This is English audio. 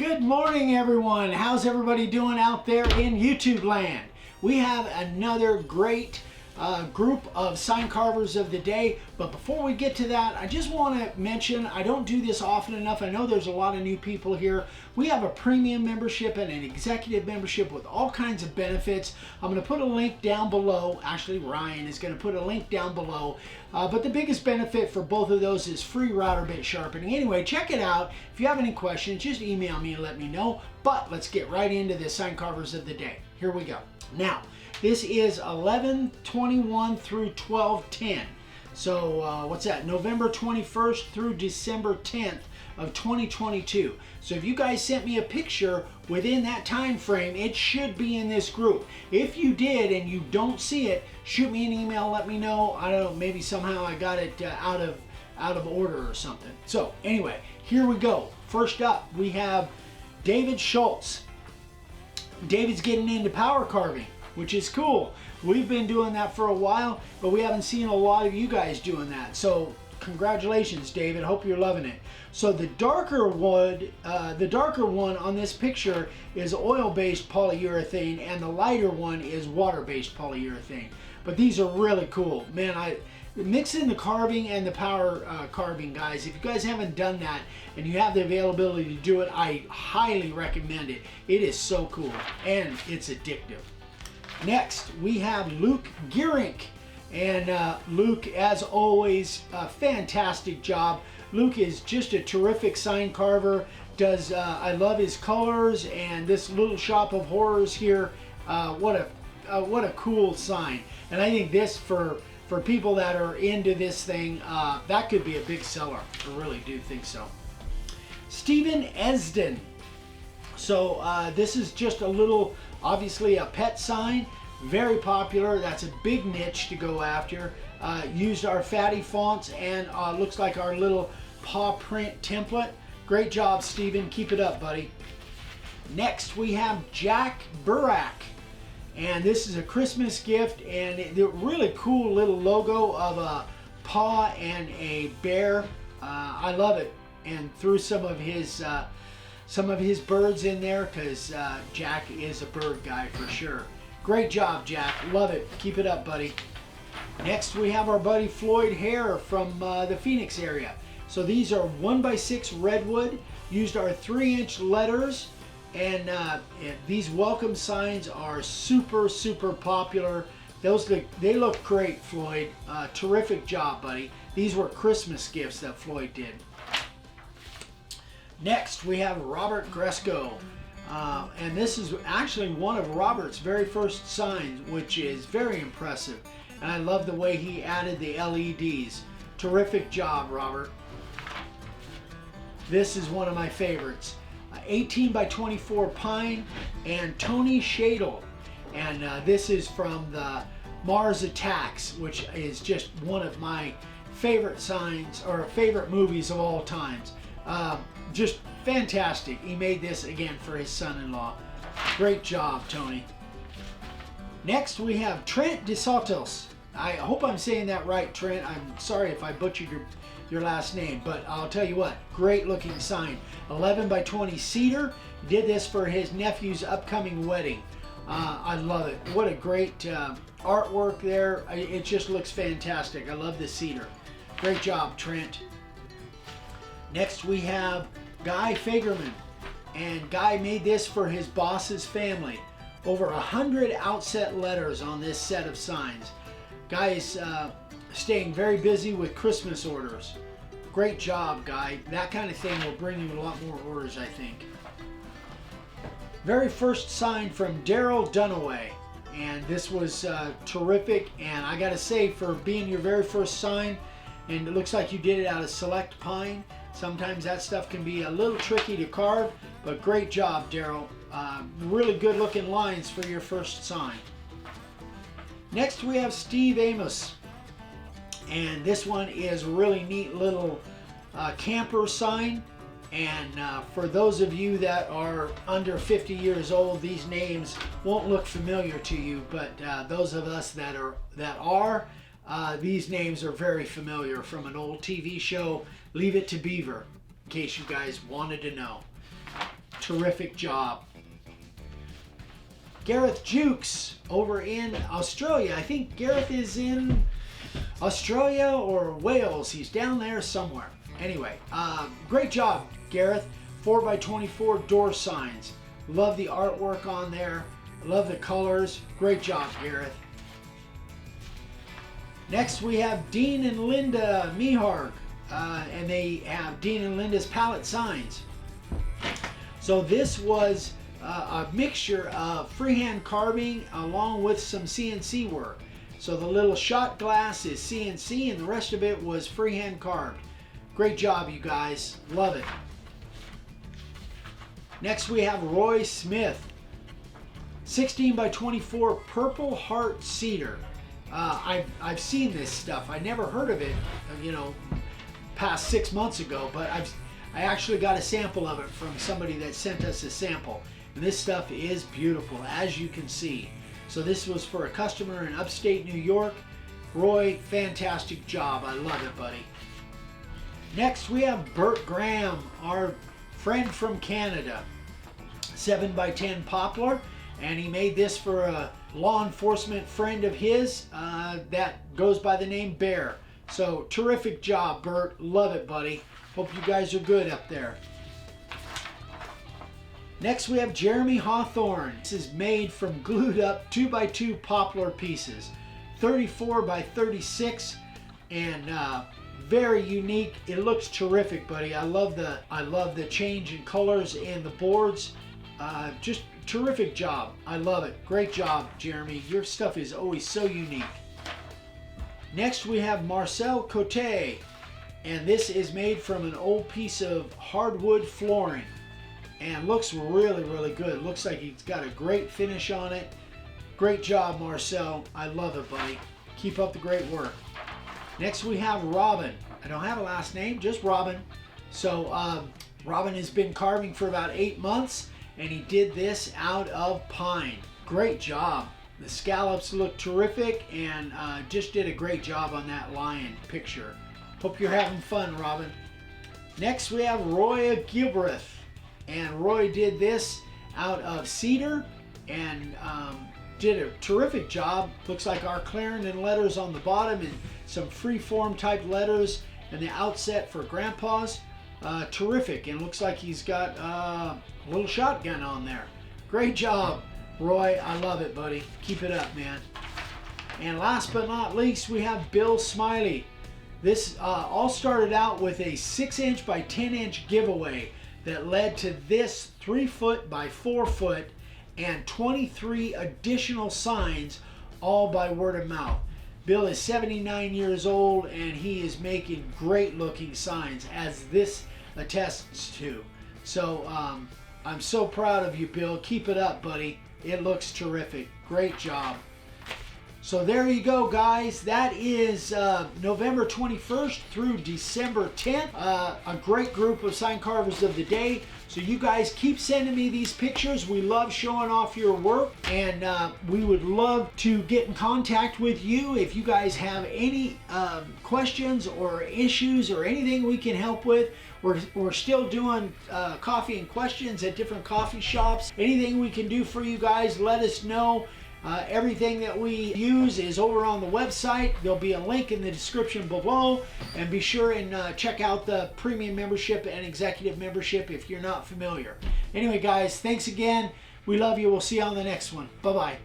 Good morning, everyone. How's everybody doing out there in YouTube land? We have another great group of sign carvers of the day, but before we get to that, I just want to mention, I don't do this often enough. I know there's a lot of new people here. We have a premium membership and an executive membership with all kinds of benefits. I'm going to put a link down below. Actually, Ryan is going to put a link down below. But the biggest benefit for both of those is free router bit sharpening. Anyway, check it out. If you have any questions, just email me and let me know. But let's get right into the sign carvers of the day. Here we go. Now, this is 11/21 through 12/10. So what's that? November 21st through December 10th of 2022. So if you guys sent me a picture within that time frame, it should be in this group. If you did and you don't see it, shoot me an email, let me know. I don't know, maybe somehow I got it out of order or something. So anyway, here we go. First up, we have David Schultz. David's getting into power carving, which is cool. We've been doing that for a while, but we haven't seen a lot of you guys doing that. So congratulations, David. Hope you're loving it. So the darker wood, the darker one on this picture is oil-based polyurethane, and the lighter one is water-based polyurethane. But these are really cool, man. Mixing the carving and the power carving, guys. If you guys haven't done that and you have the availability to do it, I highly recommend it. It is so cool and it's addictive. Next, we have Luke Gearink. And Luke, as always, a fantastic job. Luke is just a terrific sign carver. I love his colors and this little shop of horrors here. What a cool sign. And I think this, for people that are into this thing, that could be a big seller. I really do think so. Stephen Esden. So this is just a little, obviously a pet sign. Very popular. That's a big niche to go after. Used our fatty fonts and looks like our little paw print template. Great job, Stephen. Keep it up, buddy. Next, we have Jack Burak. And this is a Christmas gift, and the really cool little logo of a paw and a bear. I love it, and threw some of his birds in there because Jack is a bird guy for sure. Great job, Jack. Love it. Keep it up, buddy. Next, we have our buddy Floyd Hare from the Phoenix area. So these are 1x6 redwood. Used our 3-inch letters. And these welcome signs are super popular. They look great, Floyd. Terrific job, buddy. These were Christmas gifts that Floyd did. Next, we have Robert Gresco. And this is actually one of Robert's very first signs, which is very impressive. And I love the way he added the LEDs. Terrific job, Robert. This is one of my favorites. 18x24 pine and Tony Shadle, and this is from the Mars Attacks, which is just one of my favorite signs or favorite movies of all times. Just fantastic. He made this again for his son-in-law. Great job, Tony. Next, we have Trent DeSantos. I hope I'm saying that right, Trent. I'm sorry if I butchered your last name, but I'll tell you what, great looking sign. 11x20 cedar. Did this for his nephew's upcoming wedding. I love it. What a great artwork there. It just looks fantastic. I love the cedar. Great job, Trent. Next, we have Guy Fagerman, and Guy made this for his boss's family. Over 100 outset letters on this set of signs. Guy is staying very busy with Christmas orders. Great job, Guy. That kind of thing will bring you a lot more orders, I think. Very first sign from Daryl Dunaway, and this was terrific. And I gotta say, for being your very first sign, and it looks like you did it out of select pine. Sometimes that stuff can be a little tricky to carve, but great job, Daryl. Really good looking lines for your first sign. Next, we have Steve Amos. And this one is a really neat little camper sign. And for those of you that are under 50 years old, these names won't look familiar to you. But those of us that are, these names are very familiar from an old TV show, Leave It to Beaver, in case you guys wanted to know. Terrific job. Gareth Jukes over in Australia. I think Gareth is in Australia or Wales. He's down there somewhere. Anyway, great job, Gareth. 4x24 door signs. Love the artwork on there. Love the colors. Great job, Gareth. Next we have Dean and Linda Miharg, and they have Dean and Linda's palette signs. So this was a mixture of freehand carving along with some CNC work. So the little shot glass is CNC and the rest of it was freehand carved. Great job, you guys. Love it. Next we have Roy Smith. 16x24 Purple Heart Cedar. I've seen this stuff. I never heard of it, past 6 months ago, but I actually got a sample of it from somebody that sent us a sample. And this stuff is beautiful, as you can see. So this was for a customer in upstate New York. Roy, fantastic job. I love it, buddy. Next we have Bert Graham, our friend from Canada. 7x10 poplar, and he made this for a law enforcement friend of his that goes by the name Bear. So terrific job, Bert. Love it, buddy. Hope you guys are good up there. Next we have Jeremy Hawthorne. This is made from glued up 2x2 poplar pieces, 34x36, and very unique. It looks terrific, buddy. I love the change in colors in the boards. Just terrific job. I love it. Great job, Jeremy. Your stuff is always so unique. Next we have Marcel Cote, and this is made from an old piece of hardwood flooring and looks really, really good. Looks like he's got a great finish on it. Great job, Marcel. I love it, buddy. Keep up the great work. Next we have Robin. I don't have a last name, just Robin. So Robin has been carving for about 8 months, and he did this out of pine. Great job. The scallops look terrific, and just did a great job on that lion picture. Hope you're having fun, Robin. Next we have Roy Gilbreth, and Roy did this out of cedar and did a terrific job. Looks like our Clarendon letters on the bottom and some free-form type letters, and the outset for Grandpa's. Terrific, and looks like he's got a little shotgun on there. Great job, Roy. I love it, buddy. Keep it up, man. And last but not least, we have Bill Smiley. This all started out with a 6" by 10" giveaway that led to this 3" by 4" and 23 additional signs, all by word of mouth. Bill is 79 years old, and he is making great looking signs, as this attests to. So I'm so proud of you, Bill. Keep it up, buddy. It looks terrific. Great job. So there you go, guys. That is November 21st through December 10th. A great group of sign carvers of the day. So you guys keep sending me these pictures. We love showing off your work, and we would love to get in contact with you if you guys have any questions or issues or anything we can help with. We're still doing coffee and questions at different coffee shops. Anything we can do for you guys, let us know. Everything that we use is over on the website. There'll be a link in the description below, and be sure and check out the premium membership and executive membership if you're not familiar. Anyway, guys, thanks again. We love you. We'll see you on the next one. Bye-bye.